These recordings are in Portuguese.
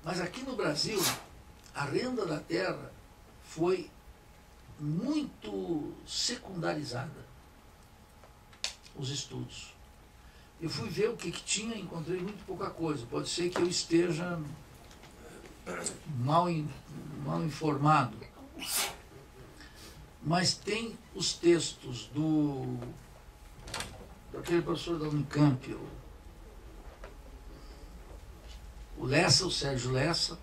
Mas aqui no Brasil, a renda da terra foi muito secundarizada, os estudos. Eu fui ver o que tinha e encontrei muito pouca coisa. Pode ser que eu esteja mal informado. Mas tem os textos daquele professor da Unicamp, o Sérgio Lessa,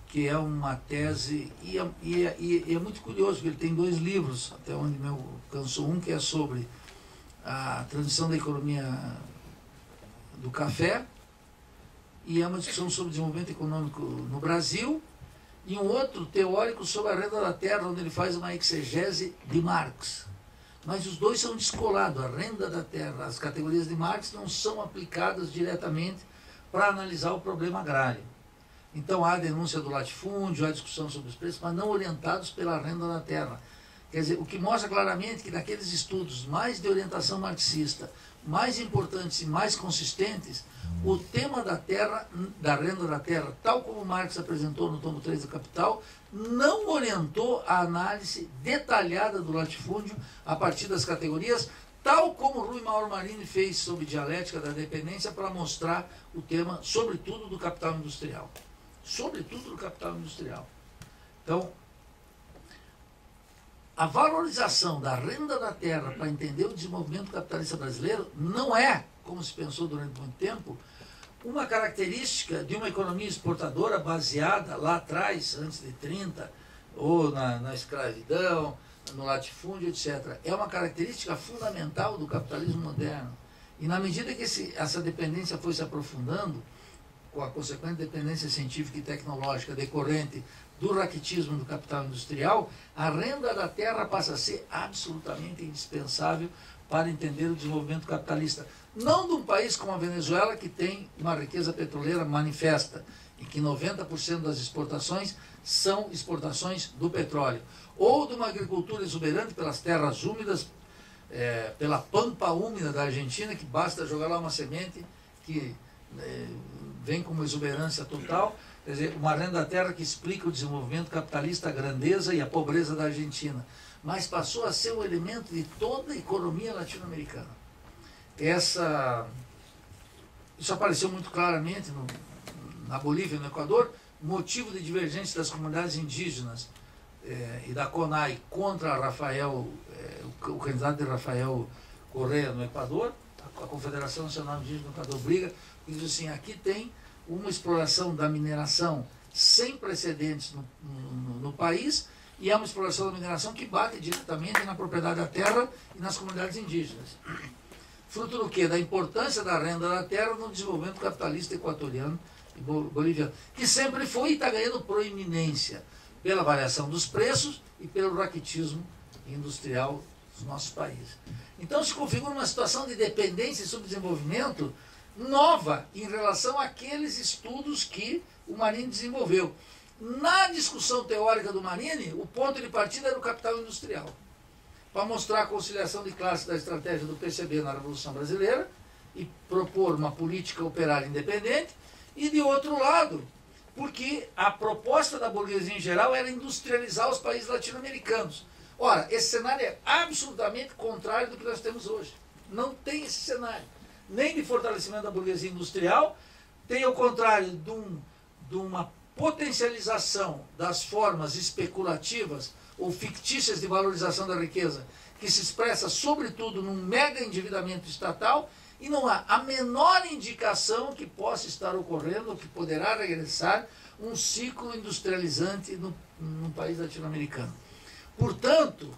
que é uma tese, e é muito curioso, porque ele tem 2 livros, até onde me alcançou, um que é sobre a transição da economia do café, e é uma discussão sobre desenvolvimento econômico no Brasil, e um outro teórico sobre a renda da terra, onde ele faz uma exegese de Marx. Mas os dois são descolados. A renda da terra, as categorias de Marx não são aplicadas diretamente para analisar o problema agrário. Então há a denúncia do latifúndio, há a discussão sobre os preços, mas não orientados pela renda da terra. Quer dizer, o que mostra claramente que naqueles estudos mais de orientação marxista, mais importantes e mais consistentes, o tema da terra, da renda da terra, tal como Marx apresentou no tomo 3 do Capital, não orientou a análise detalhada do latifúndio a partir das categorias, tal como Rui Mauro Marini fez sobre dialética da dependência para mostrar o tema, sobretudo, do capital industrial. Sobretudo do capital industrial. Então, a valorização da renda da terra para entender o desenvolvimento capitalista brasileiro não é, como se pensou durante muito tempo, uma característica de uma economia exportadora baseada lá atrás, antes de 30, ou na escravidão, no latifúndio, etc. É uma característica fundamental do capitalismo moderno. E na medida que essa dependência foi se aprofundando, com a consequente dependência científica e tecnológica decorrente do raquitismo do capital industrial, a renda da terra passa a ser absolutamente indispensável para entender o desenvolvimento capitalista. Não de um país como a Venezuela, que tem uma riqueza petroleira manifesta, e que 90% das exportações são exportações do petróleo. Ou de uma agricultura exuberante pelas terras úmidas, pela pampa úmida da Argentina, que basta jogar lá uma semente que vem com uma exuberância total. Quer dizer, uma renda da terra que explica o desenvolvimento capitalista, a grandeza e a pobreza da Argentina. Mas passou a ser um elemento de toda a economia latino-americana. Isso apareceu muito claramente na Bolívia e no Equador, motivo de divergência das comunidades indígenas e da CONAI contra o candidato de Rafael Correa no Equador. A Confederação Nacional Indígena do Equador briga e diz assim: aqui tem uma exploração da mineração sem precedentes no país, e é uma exploração da mineração que bate diretamente na propriedade da terra e nas comunidades indígenas. Fruto do quê? Da importância da renda da terra no desenvolvimento capitalista equatoriano e boliviano, que sempre foi e está ganhando proeminência pela variação dos preços e pelo raquitismo industrial dos nossos países. Então se configura uma situação de dependência e subdesenvolvimento nova em relação àqueles estudos que o Marini desenvolveu. Na discussão teórica do Marini, o ponto de partida era o capital industrial, para mostrar a conciliação de classe da estratégia do PCB na Revolução Brasileira e propor uma política operária independente, e de outro lado, porque a proposta da burguesia em geral era industrializar os países latino-americanos. Ora, esse cenário é absolutamente contrário do que nós temos hoje. Não tem esse cenário. Nem de fortalecimento da burguesia industrial, tem ao contrário de uma potencialização das formas especulativas ou fictícias de valorização da riqueza, que se expressa sobretudo num mega endividamento estatal, e não há a menor indicação que possa estar ocorrendo, ou que poderá regressar um ciclo industrializante no país latino-americano. Portanto,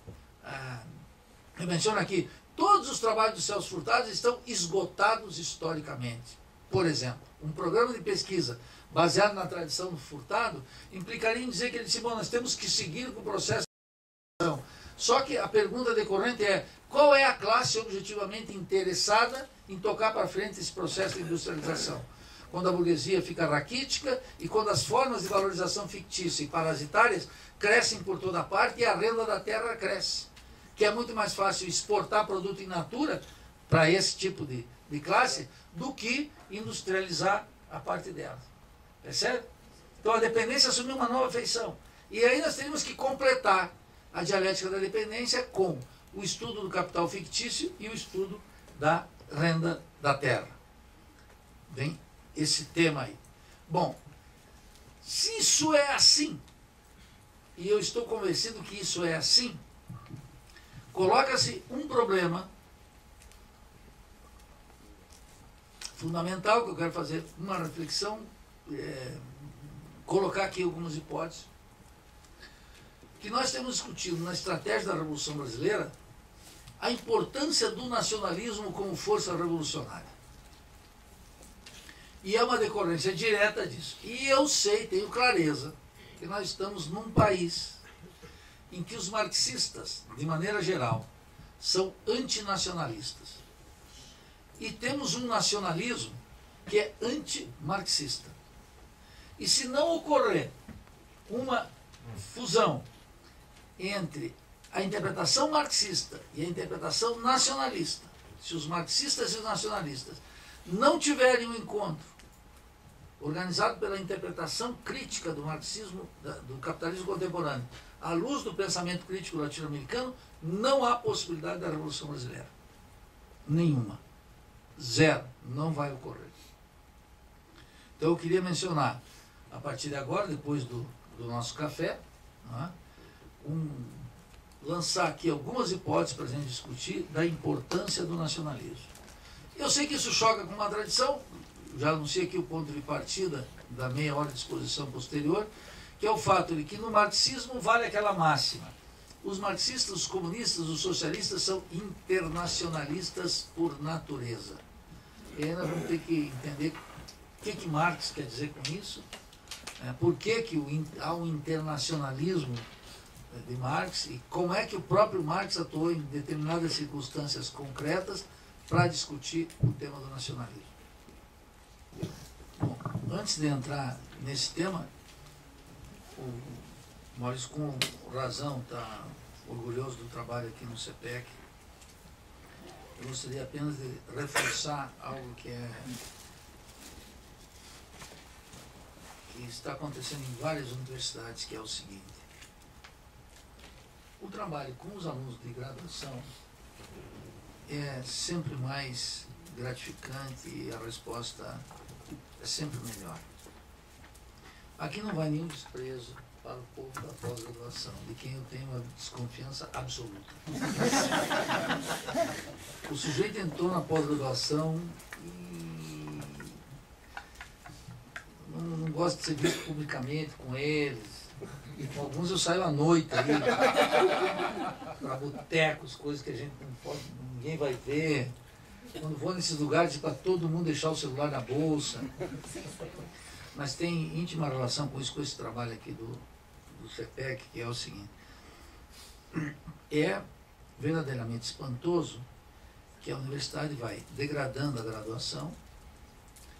eu menciono aqui, todos os trabalhos do Celso Furtado estão esgotados historicamente. Por exemplo, um programa de pesquisa baseado na tradição do Furtado implicaria em dizer que ele disse: bom, nós temos que seguir com o processo de industrialização. Só que a pergunta decorrente é: qual é a classe objetivamente interessada em tocar para frente esse processo de industrialização? quando a burguesia fica raquítica e quando as formas de valorização fictícia e parasitárias crescem por toda parte e a renda da terra cresce. Que é muito mais fácil exportar produto in natura para esse tipo de classe do que industrializar a parte dela. Percebe? Então a dependência assumiu uma nova feição. E aí nós teríamos que completar a dialética da dependência com o estudo do capital fictício e o estudo da renda da terra. Vem esse tema aí. Bom, se isso é assim, e eu estou convencido que isso é assim, coloca-se um problema fundamental, que eu quero fazer uma reflexão, colocar aqui algumas hipóteses, que nós temos discutido na estratégia da Revolução Brasileira a importância do nacionalismo como força revolucionária. E é uma decorrência direta disso. E eu sei, tenho clareza, que nós estamos num país em que os marxistas, de maneira geral, são antinacionalistas. E temos um nacionalismo que é antimarxista. E se não ocorrer uma fusão entre a interpretação marxista e a interpretação nacionalista, se os marxistas e os nacionalistas não tiverem um encontro organizado pela interpretação crítica do marxismo, do capitalismo contemporâneo, à luz do pensamento crítico latino-americano, não há possibilidade da Revolução Brasileira. Nenhuma. Zero. Não vai ocorrer. Então eu queria mencionar, a partir de agora, depois do nosso café, não é? Lançar aqui algumas hipóteses para a gente discutir da importância do nacionalismo. Eu sei que isso choca com uma tradição, já anunciei aqui o ponto de partida da meia hora de exposição posterior, que é o fato de que no marxismo vale aquela máxima. Os marxistas, os comunistas, os socialistas são internacionalistas por natureza. E aí nós vamos ter que entender o que Marx quer dizer com isso, por que há um internacionalismo de Marx e como é que o próprio Marx atuou em determinadas circunstâncias concretas para discutir o tema do nacionalismo. Bom, antes de entrar nesse tema, o Maurício, com razão, está orgulhoso do trabalho aqui no CPEC. Eu gostaria apenas de reforçar algo que está acontecendo em várias universidades, que é o seguinte: o trabalho com os alunos de graduação é sempre mais gratificante e a resposta é sempre melhor. Aqui não vai nenhum desprezo para o povo da pós-graduação, de quem eu tenho uma desconfiança absoluta. O sujeito entrou na pós-graduação e não gosta de ser visto publicamente com eles. Com alguns eu saio à noite aí, para botecos, coisas que a gente não pode, ninguém vai ver. Quando vou nesses lugares, para todo mundo deixar o celular na bolsa. Mas tem íntima relação com isso, com esse trabalho aqui do CPEC, que é o seguinte: é verdadeiramente espantoso que a universidade vai degradando a graduação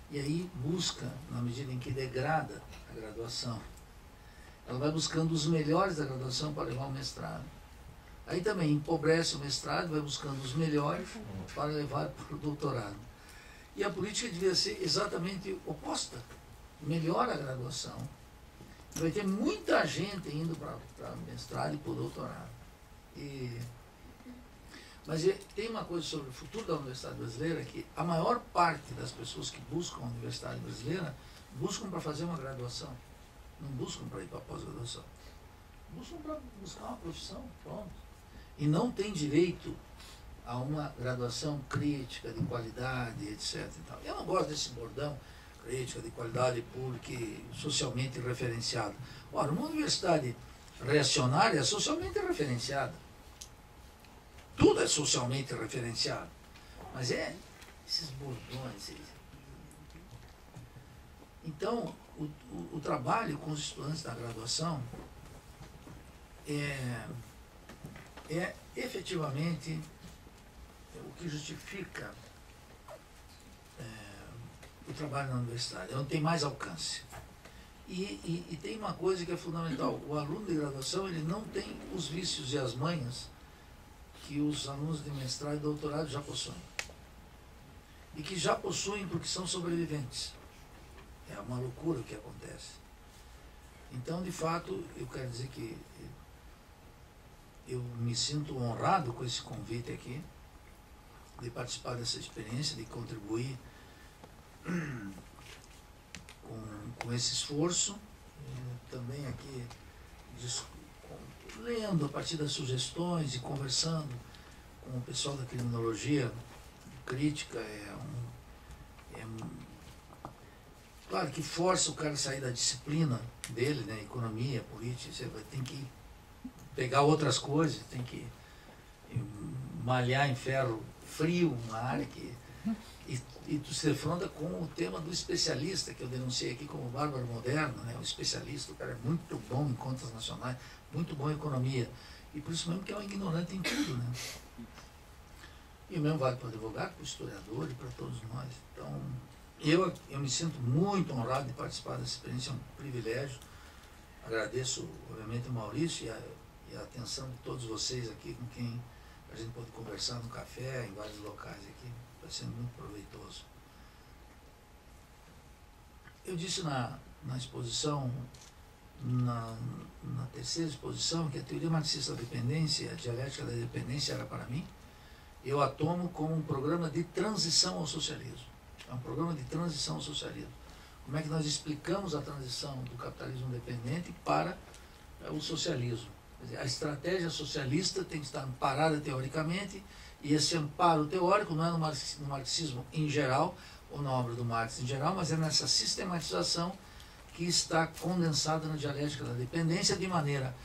e aí busca, na medida em que degrada a graduação, ela vai buscando os melhores da graduação para levar ao mestrado. Aí também empobrece o mestrado, vai buscando os melhores para levar para o doutorado. E a política devia ser exatamente oposta. Melhora a graduação. Vai ter muita gente indo para mestrado e para o doutorado. Mas tem uma coisa sobre o futuro da universidade brasileira, que a maior parte das pessoas que buscam a universidade brasileira buscam para fazer uma graduação. Não buscam para ir para a pós-graduação. Buscam para buscar uma profissão, pronto. E não tem direito a uma graduação crítica, de qualidade, etc. E tal. Eu não gosto desse bordão, crítica de qualidade porque socialmente referenciada. Ora, uma universidade reacionária é socialmente referenciada. Tudo é socialmente referenciado. Mas esses bordões. Então, o trabalho com os estudantes da graduação é efetivamente o que justifica o trabalho na universidade, onde tem mais alcance. E tem uma coisa que é fundamental, o aluno de graduação ele não tem os vícios e as manhas que os alunos de mestrado e doutorado já possuem. E que já possuem porque são sobreviventes. É uma loucura o que acontece. Então, de fato, eu quero dizer que eu me sinto honrado com esse convite aqui, de participar dessa experiência, de contribuir com esse esforço, também aqui lendo a partir das sugestões e conversando com o pessoal da criminologia crítica, claro que força o cara a sair da disciplina dele, né, economia, política, você tem que pegar outras coisas, tem que malhar em ferro frio, uma área que... E tu se defronta com o tema do especialista, que eu denunciei aqui como bárbaro moderno, né? O especialista, o cara é muito bom em contas nacionais, muito bom em economia. E por isso mesmo que é um ignorante em tudo, né? E o mesmo vale para o advogado, para o historiador e para todos nós. Então, eu me sinto muito honrado de participar dessa experiência, é um privilégio. Agradeço, obviamente, o Maurício e a atenção de todos vocês aqui, com quem a gente pode conversar no café, em vários locais aqui. Está sendo muito proveitoso. Eu disse na exposição, na terceira exposição, que a teoria marxista da dependência, a dialética da dependência era para mim, eu a tomo como um programa de transição ao socialismo. É um programa de transição ao socialismo. Como é que nós explicamos a transição do capitalismo dependente para o socialismo? Quer dizer, a estratégia socialista tem que estar amparada teoricamente, e esse amparo teórico não é no marxismo em geral, ou na obra do Marx em geral, mas é nessa sistematização que está condensada na dialética da dependência de maneira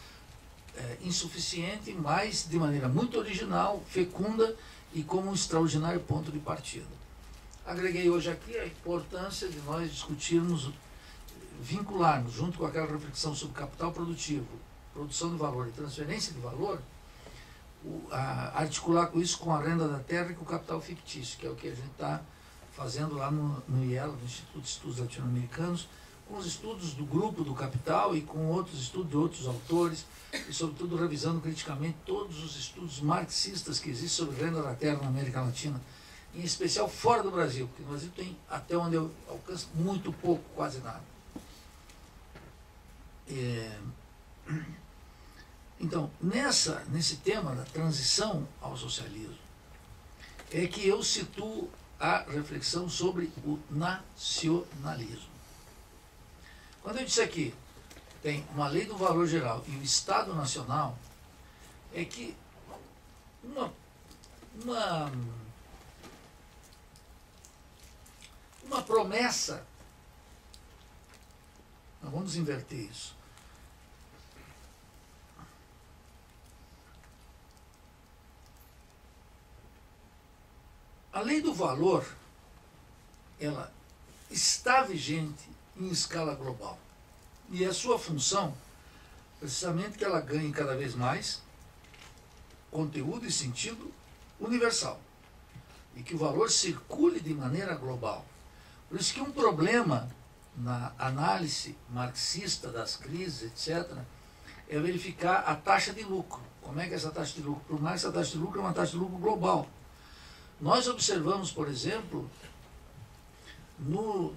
insuficiente, mas de maneira muito original, fecunda e como um extraordinário ponto de partida. Agreguei hoje aqui a importância de nós discutirmos, vincularmos, junto com aquela reflexão sobre capital produtivo, produção de valor e transferência de valor, articular com isso com a renda da terra e com o capital fictício, que é o que a gente está fazendo lá no IELA, no Instituto de Estudos Latino-Americanos, com os estudos do grupo do capital e com outros estudos de outros autores, e sobretudo revisando criticamente todos os estudos marxistas que existem sobre renda da terra na América Latina, em especial fora do Brasil, porque no Brasil tem, até onde eu alcanço, muito pouco, quase nada. Então, nesse tema da transição ao socialismo, é que eu situo a reflexão sobre o nacionalismo. Quando eu disse aqui, tem uma lei do valor geral e o Estado Nacional, é que uma promessa, nós vamos inverter isso. A lei do valor, ela está vigente em escala global. E a sua função, precisamente que ela ganhe cada vez mais conteúdo e sentido universal. E que o valor circule de maneira global. Por isso que um problema na análise marxista das crises, etc., é verificar a taxa de lucro. Como é que é essa taxa de lucro? Por mais que essa taxa de lucro é uma taxa de lucro global. Nós observamos, por exemplo, no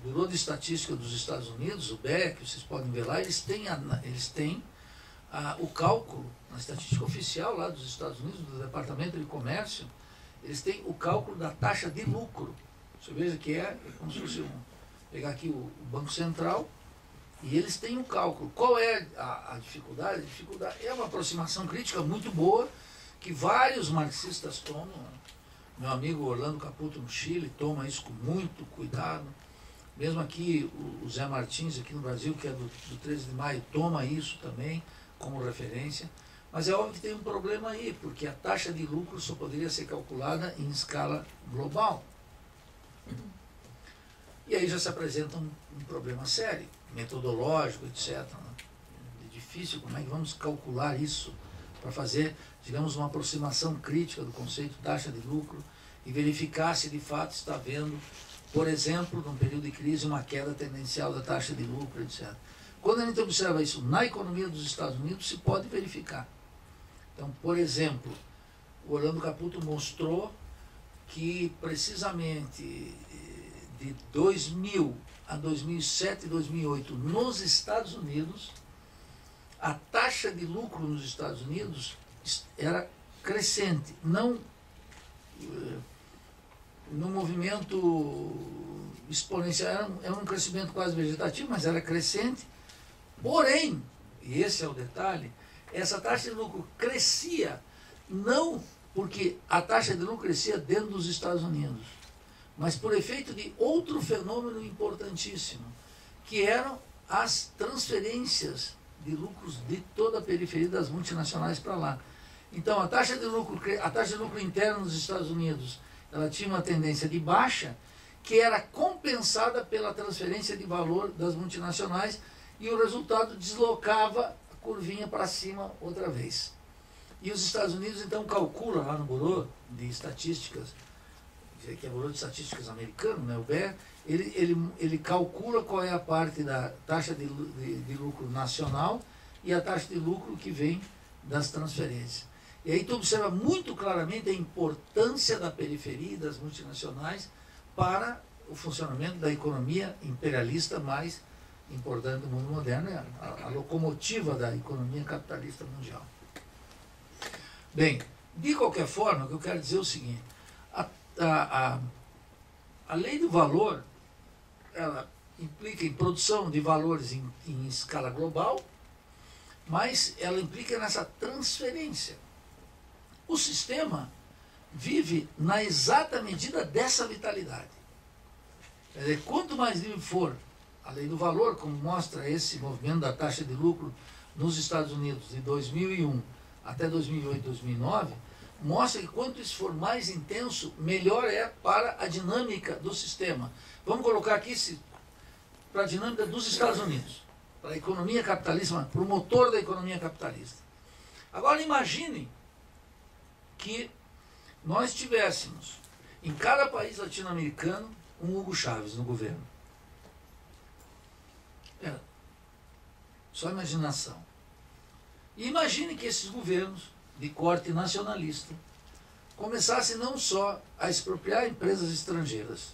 Bureau de Estatística dos Estados Unidos, o BEC, vocês podem ver lá, eles têm o cálculo, na estatística oficial lá dos Estados Unidos, do Departamento de Comércio, eles têm o cálculo da taxa de lucro. Você veja que é como se fosse pegar aqui o Banco Central, e eles têm um cálculo. Qual é a dificuldade? A dificuldade é uma aproximação crítica muito boa, que vários marxistas tomam. Meu amigo Orlando Caputo, no Chile, toma isso com muito cuidado. Mesmo aqui, o Zé Martins, aqui no Brasil, que é do 13 de maio, toma isso também como referência. Mas é óbvio que tem um problema aí, porque a taxa de lucro só poderia ser calculada em escala global. E aí já se apresenta um problema sério, metodológico, etc. É difícil, como é que vamos calcular isso para fazer, digamos, uma aproximação crítica do conceito taxa de lucro e verificar se de fato está havendo por exemplo, num período de crise, uma queda tendencial da taxa de lucro, etc. Quando a gente observa isso na economia dos Estados Unidos, se pode verificar. Então, por exemplo, o Orlando Caputo mostrou que precisamente de 2000 a 2007 e 2008, nos Estados Unidos, a taxa de lucro nos Estados Unidos era crescente, não no movimento exponencial, era um crescimento quase vegetativo, mas era crescente. Porém, e esse é o detalhe, essa taxa de lucro crescia não porque a taxa de lucro crescia dentro dos Estados Unidos, mas por efeito de outro fenômeno importantíssimo, que eram as transferências de lucros de toda a periferia das multinacionais para lá. Então, a taxa de lucro interna nos Estados Unidos, ela tinha uma tendência de baixa, que era compensada pela transferência de valor das multinacionais, e o resultado deslocava a curvinha para cima outra vez. E os Estados Unidos, então, calculam lá no Bureau de Estatísticas, que é o Bureau de Estatísticas americano, né, o BER, ele calcula qual é a parte da taxa de lucro nacional e a taxa de lucro que vem das transferências. E aí tu observa muito claramente a importância da periferia e das multinacionais para o funcionamento da economia imperialista mais importante do mundo moderno, é a locomotiva da economia capitalista mundial. Bem, de qualquer forma, o que eu quero dizer é o seguinte: a lei do valor, ela implica em produção de valores em escala global, mas ela implica nessa transferência. O sistema vive na exata medida dessa vitalidade. Quer dizer, quanto mais livre for a lei do valor, como mostra esse movimento da taxa de lucro nos Estados Unidos de 2001 até 2008, 2009, mostra que quanto isso for mais intenso, melhor é para a dinâmica do sistema. Vamos colocar aqui para a dinâmica dos Estados Unidos, para a economia capitalista, para o motor da economia capitalista. Agora imagine que nós tivéssemos em cada país latino-americano um Hugo Chávez no governo. Só imaginação. E imagine que esses governos de corte nacionalista começassem não só a expropriar empresas estrangeiras,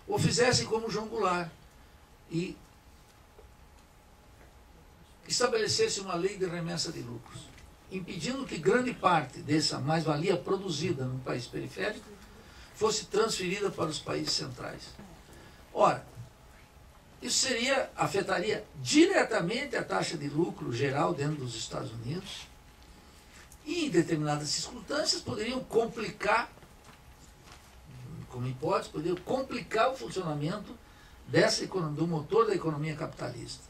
ou fizessem como João Goulart e estabelecesse uma lei de remessa de lucros, impedindo que grande parte dessa mais-valia produzida no país periférico fosse transferida para os países centrais. Ora, isso afetaria diretamente a taxa de lucro geral dentro dos Estados Unidos e, em determinadas circunstâncias, poderiam complicar, como hipótese, poderiam complicar o funcionamento dessa economia, do motor da economia capitalista.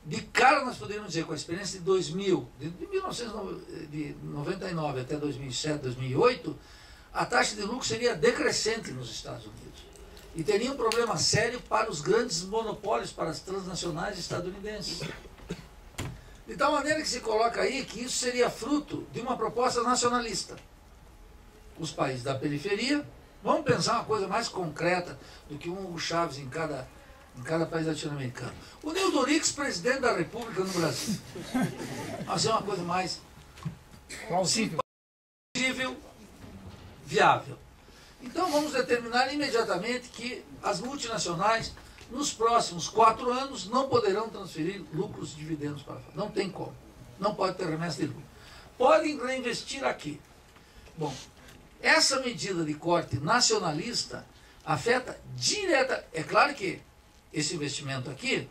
De cara, nós poderíamos dizer, com a experiência de 1999 até 2007, 2008, a taxa de lucro seria decrescente nos Estados Unidos. E teria um problema sério para os grandes monopólios, para as transnacionais estadunidenses. De tal maneira que se coloca aí que isso seria fruto de uma proposta nacionalista. Os países da periferia, vamos pensar uma coisa mais concreta do que um Hugo Chávez em cada país latino-americano. O Nildo Rix, presidente da República no Brasil. Mas é uma coisa mais plausível, viável. Então vamos determinar imediatamente que as multinacionais, nos próximos 4 anos, não poderão transferir lucros e dividendos para fora. Não tem como. Não pode ter remessa de lucro. Podem reinvestir aqui. Bom, essa medida de corte nacionalista afeta direta. É claro que esse investimento aqui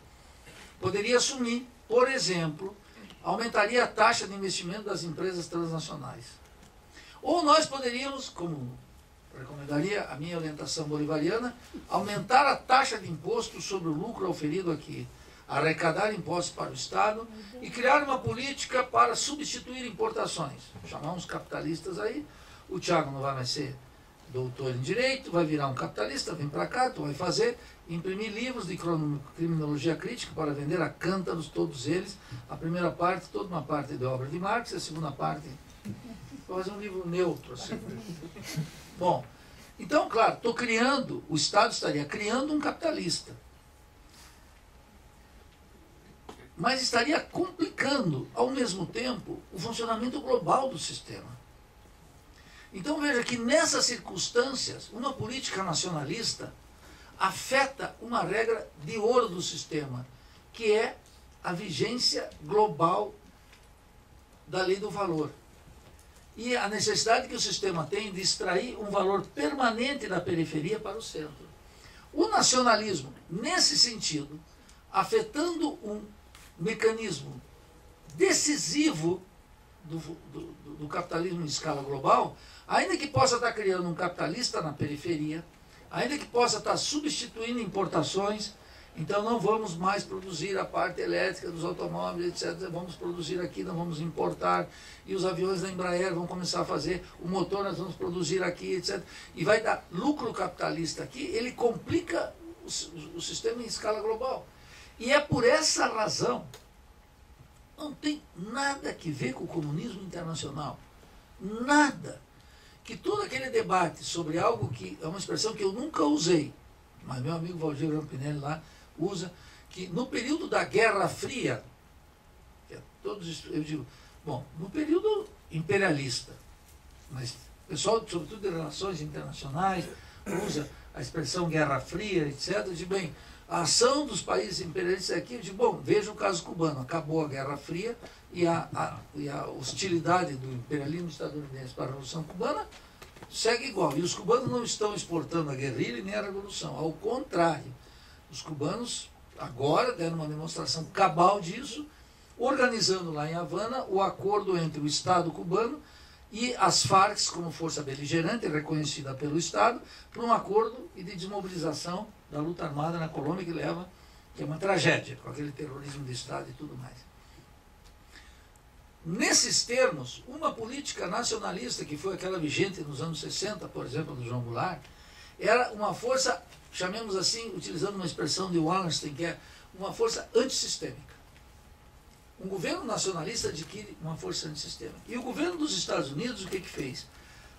poderia assumir, por exemplo, aumentaria a taxa de investimento das empresas transnacionais. Ou nós poderíamos, como recomendaria a minha orientação bolivariana, aumentar a taxa de imposto sobre o lucro auferido aqui, arrecadar impostos para o Estado e criar uma política para substituir importações. Chamar uns capitalistas aí, o Thiago não vai mais ser doutor em Direito, vai virar um capitalista, vem para cá, tu vai fazer, imprimir livros de criminologia crítica para vender a cântaros, todos eles, a primeira parte, toda uma parte de obra de Marx, a segunda parte, vou fazer um livro neutro, assim. Bom, Então, claro, o Estado estaria criando um capitalista. Mas estaria complicando, ao mesmo tempo, o funcionamento global do sistema. Então veja que nessas circunstâncias, uma política nacionalista afeta uma regra de ouro do sistema, que é a vigência global da lei do valor. E a necessidade que o sistema tem de extrair um valor permanente da periferia para o centro. O nacionalismo, nesse sentido, afetando um mecanismo decisivo do capitalismo em escala global, ainda que possa estar criando um capitalista na periferia, ainda que possa estar substituindo importações. Então não vamos mais produzir a parte elétrica dos automóveis, etc. Vamos produzir aqui, não vamos importar. E os aviões da Embraer vão começar a fazer o motor, nós vamos produzir aqui, etc. E vai dar lucro capitalista aqui, ele complica o sistema em escala global. E é por essa razão, não tem nada que ver com o comunismo internacional. Nada. Que todo aquele debate sobre algo que é uma expressão que eu nunca usei, mas meu amigo Valdir Rampinelli lá usa, que no período da Guerra Fria, que eu digo, bom, no período imperialista, mas o pessoal, sobretudo de relações internacionais, usa a expressão Guerra Fria, etc., de bem, a ação dos países imperialistas aqui, eu digo, bom, veja o caso cubano, acabou a Guerra Fria e a hostilidade do imperialismo estadunidense para a Revolução Cubana segue igual. E os cubanos não estão exportando a guerrilha nem a revolução, ao contrário. Os cubanos agora deram uma demonstração cabal disso, organizando lá em Havana o acordo entre o Estado cubano e as Farc como força beligerante, reconhecida pelo Estado, para um acordo de desmobilização da luta armada na Colômbia, que é uma tragédia, com aquele terrorismo de Estado e tudo mais. Nesses termos, uma política nacionalista, que foi aquela vigente nos anos 60, por exemplo, do João Goulart, era uma força, chamemos assim, utilizando uma expressão de Wallenstein, que é uma força antissistêmica. Um governo nacionalista adquire uma força antissistêmica. E o governo dos Estados Unidos, o que fez?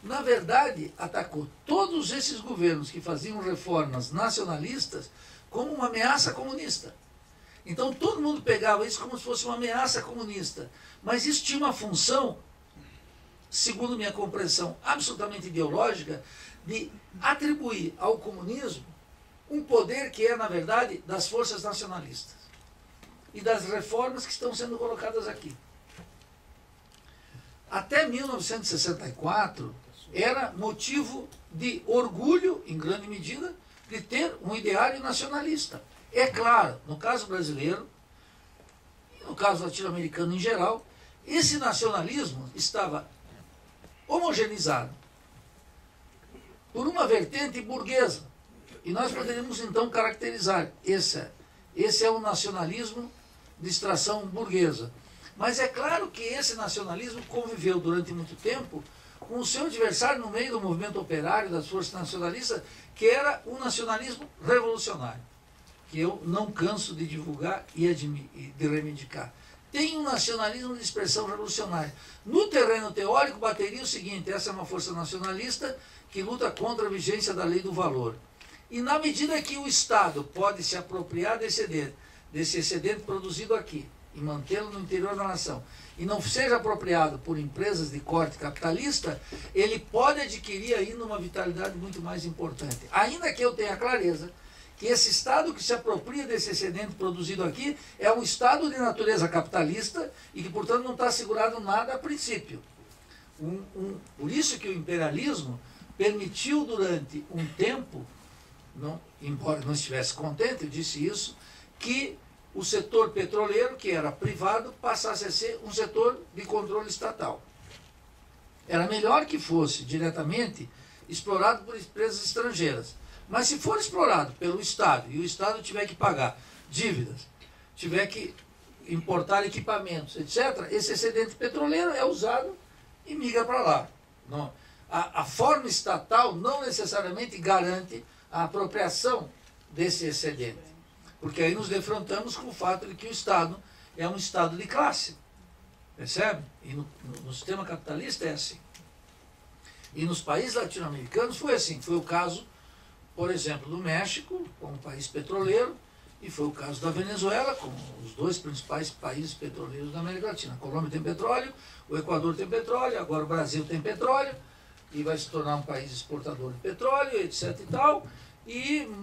Na verdade, atacou todos esses governos que faziam reformas nacionalistas como uma ameaça comunista. Então todo mundo pegava isso como se fosse uma ameaça comunista. Mas isso tinha uma função, segundo minha compreensão absolutamente ideológica, de atribuir ao comunismo um poder que é, na verdade, das forças nacionalistas e das reformas que estão sendo colocadas aqui. Até 1964, era motivo de orgulho, em grande medida, de ter um ideário nacionalista. É claro, no caso brasileiro, e no caso latino-americano em geral, esse nacionalismo estava homogeneizado por uma vertente burguesa. E nós poderíamos então caracterizar, esse é o nacionalismo de extração burguesa. Mas é claro que esse nacionalismo conviveu durante muito tempo com o seu adversário no meio do movimento operário, das forças nacionalistas, que era o nacionalismo revolucionário, que eu não canso de divulgar e de reivindicar. Tem um nacionalismo de expressão revolucionária. No terreno teórico, bateria o seguinte: essa é uma força nacionalista que luta contra a vigência da lei do valor. E na medida que o Estado pode se apropriar desse excedente produzido aqui e mantê-lo no interior da nação, e não seja apropriado por empresas de corte capitalista, ele pode adquirir ainda uma vitalidade muito mais importante. Ainda que eu tenha clareza que esse Estado que se apropria desse excedente produzido aqui é um Estado de natureza capitalista e que, portanto, não está assegurado nada a princípio. Por isso que o imperialismo permitiu durante um tempo, embora não estivesse contente, eu disse isso, que o setor petroleiro, que era privado, passasse a ser um setor de controle estatal. Era melhor que fosse diretamente explorado por empresas estrangeiras. Mas se for explorado pelo Estado, e o Estado tiver que pagar dívidas, tiver que importar equipamentos, etc., esse excedente petroleiro é usado e migra para lá. Não, a forma estatal não necessariamente garante a apropriação desse excedente. Porque aí nos defrontamos com o fato de que o Estado é um Estado de classe. Percebe? E no sistema capitalista é assim. E nos países latino-americanos foi assim. Foi o caso, por exemplo, do México, como país petroleiro, e foi o caso da Venezuela, como os dois principais países petroleiros da América Latina. A Colômbia tem petróleo, o Equador tem petróleo, agora o Brasil tem petróleo, e vai se tornar um país exportador de petróleo, etc. e tal.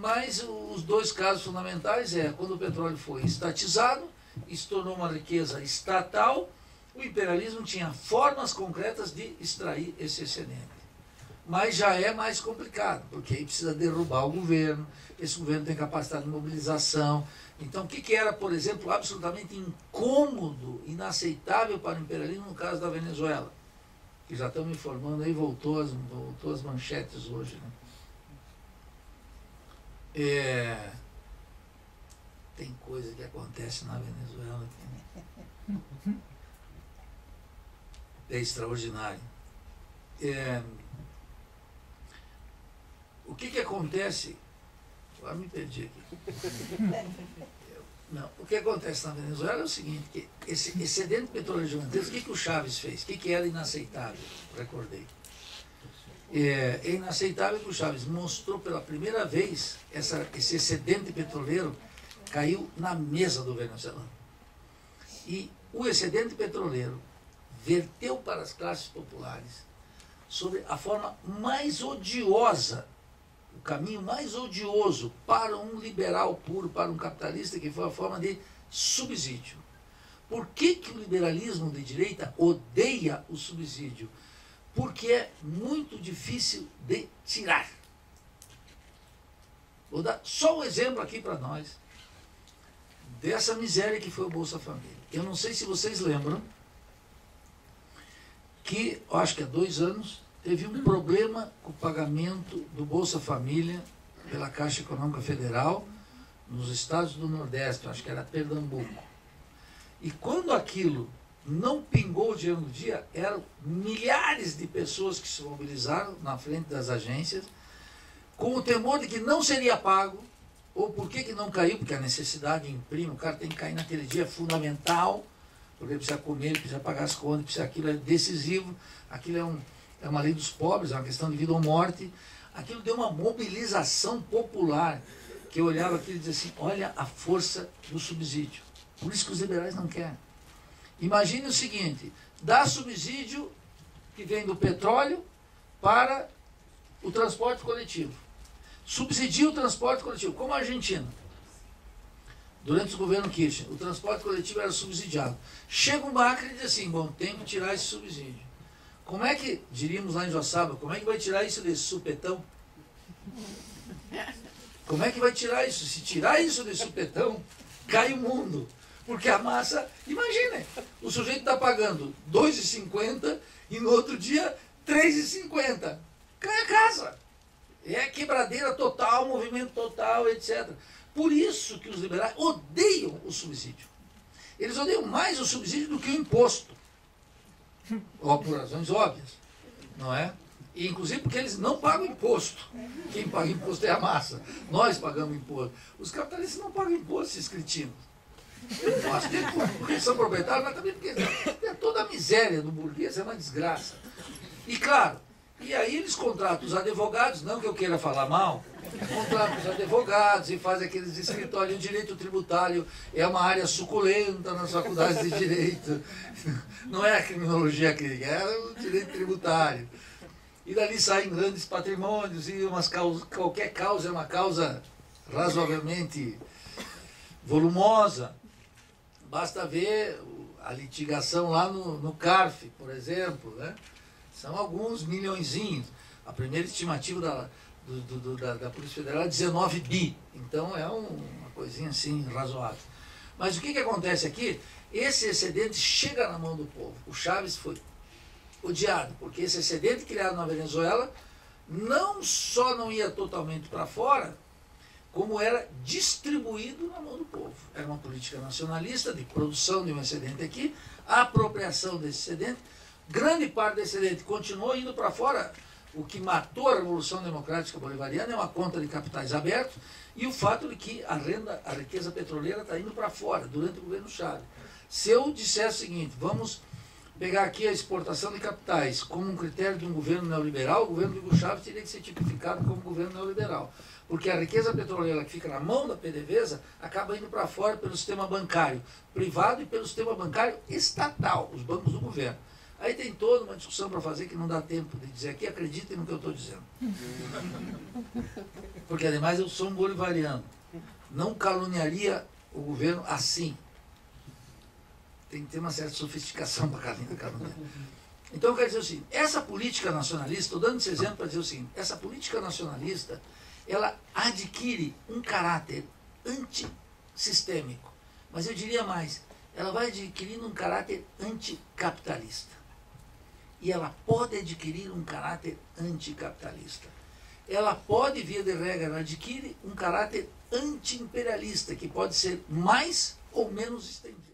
Mas os dois casos fundamentais é quando o petróleo foi estatizado e se tornou uma riqueza estatal, o imperialismo tinha formas concretas de extrair esse excedente. Mas já é mais complicado, porque aí precisa derrubar o governo, esse governo tem capacidade de mobilização. Então, o que era, por exemplo, absolutamente incômodo, inaceitável para o imperialismo no caso da Venezuela? Que já estão me informando aí, voltou as manchetes hoje, né? Tem coisa que acontece na Venezuela que é extraordinário. O que acontece? Agora me perdi aqui. Não, o que acontece na Venezuela é o seguinte, que esse excedente petroleiro gigantesco, o que o Chávez fez? O que era inaceitável? Recordei. É inaceitável que o Chávez mostrou pela primeira vez esse excedente petroleiro caiu na mesa do venezuelano. E o excedente petroleiro verteu para as classes populares sobre a forma mais odiosa, o caminho mais odioso para um liberal puro, para um capitalista, que foi a forma de subsídio. Por que o liberalismo de direita odeia o subsídio? Porque é muito difícil de tirar. Vou dar só um exemplo aqui para nós, dessa miséria que foi o Bolsa Família. Eu não sei se vocês lembram que, acho que há 2 anos, teve um problema com o pagamento do Bolsa Família pela Caixa Econômica Federal nos estados do Nordeste, acho que era Pernambuco. E quando aquilo não pingou o dinheiro no dia, eram milhares de pessoas que se mobilizaram na frente das agências, com o temor de que não seria pago. Ou por que não caiu? Porque a necessidade imprime, o cara tem que cair naquele dia, é fundamental, porque ele precisa comer, ele precisa pagar as contas, precisa, aquilo é decisivo, aquilo é uma lei dos pobres, é uma questão de vida ou morte. Aquilo deu uma mobilização popular, que eu olhava aquilo e dizia assim, olha a força do subsídio. Por isso que os liberais não querem. Imagine o seguinte, dá subsídio que vem do petróleo para o transporte coletivo. Subsidia o transporte coletivo, como a Argentina. Durante o governo Kirchner, o transporte coletivo era subsidiado. Chega um Macri e diz assim, bom, tem que tirar esse subsídio. Como é que, diríamos lá em Joaçaba, como é que vai tirar isso desse supetão? Como é que vai tirar isso? Se tirar isso desse supetão, cai o mundo. Porque a massa, imaginem, o sujeito está pagando R$ 2,50 e no outro dia R$ 3,50. Cai a casa. É quebradeira total, movimento total, etc. Por isso que os liberais odeiam o subsídio. Eles odeiam mais o subsídio do que o imposto. Por razões óbvias, não é? E, inclusive porque eles não pagam imposto. Quem paga imposto é a massa. Nós pagamos imposto. Os capitalistas não pagam imposto, esses cretinos. Nós temos, porque são proprietários, mas também porque toda a miséria do burguês é uma desgraça. E claro, e aí eles contratam os advogados, não que eu queira falar mal, contratam os advogados e fazem aqueles escritórios. O direito tributário é uma área suculenta nas faculdades de direito. Não é a criminologia clínica, é o direito tributário. E dali saem grandes patrimônios e qualquer causa é uma causa razoavelmente volumosa. Basta ver a litigação lá no CARF, por exemplo, né? São alguns milhõezinhos. A primeira estimativa da Polícia Federal é 19 bi. Então é uma coisinha assim razoável. Mas o que acontece aqui? Esse excedente chega na mão do povo. O Chávez foi odiado, porque esse excedente criado na Venezuela não só não ia totalmente para fora, como era distribuído na mão do povo. Era uma política nacionalista de produção de um excedente aqui, a apropriação desse excedente. Grande parte desse excedente continuou indo para fora. O que matou a Revolução Democrática Bolivariana é uma conta de capitais abertos e o fato de que a riqueza petroleira está indo para fora durante o governo Chávez. Se eu disser o seguinte, vamos pegar aqui a exportação de capitais como um critério de um governo neoliberal, o governo de Hugo Chávez teria que ser tipificado como governo neoliberal. Porque a riqueza petroleira que fica na mão da PDVSA acaba indo para fora pelo sistema bancário privado e pelo sistema bancário estatal, os bancos do governo. Aí tem toda uma discussão para fazer que não dá tempo de dizer aqui, acreditem no que eu estou dizendo. Porque, ademais, eu sou um bolivariano. Não caluniaria o governo assim. Tem que ter uma certa sofisticação para caluniar. Então, eu quero dizer o seguinte, essa política nacionalista, estou dando esse exemplo para dizer o seguinte, essa política nacionalista, ela adquire um caráter antissistêmico. Mas eu diria mais, ela vai adquirindo um caráter anticapitalista. E ela pode adquirir um caráter anticapitalista. Ela pode, via de regra, ela adquire um caráter anti-imperialista, que pode ser mais ou menos estendido.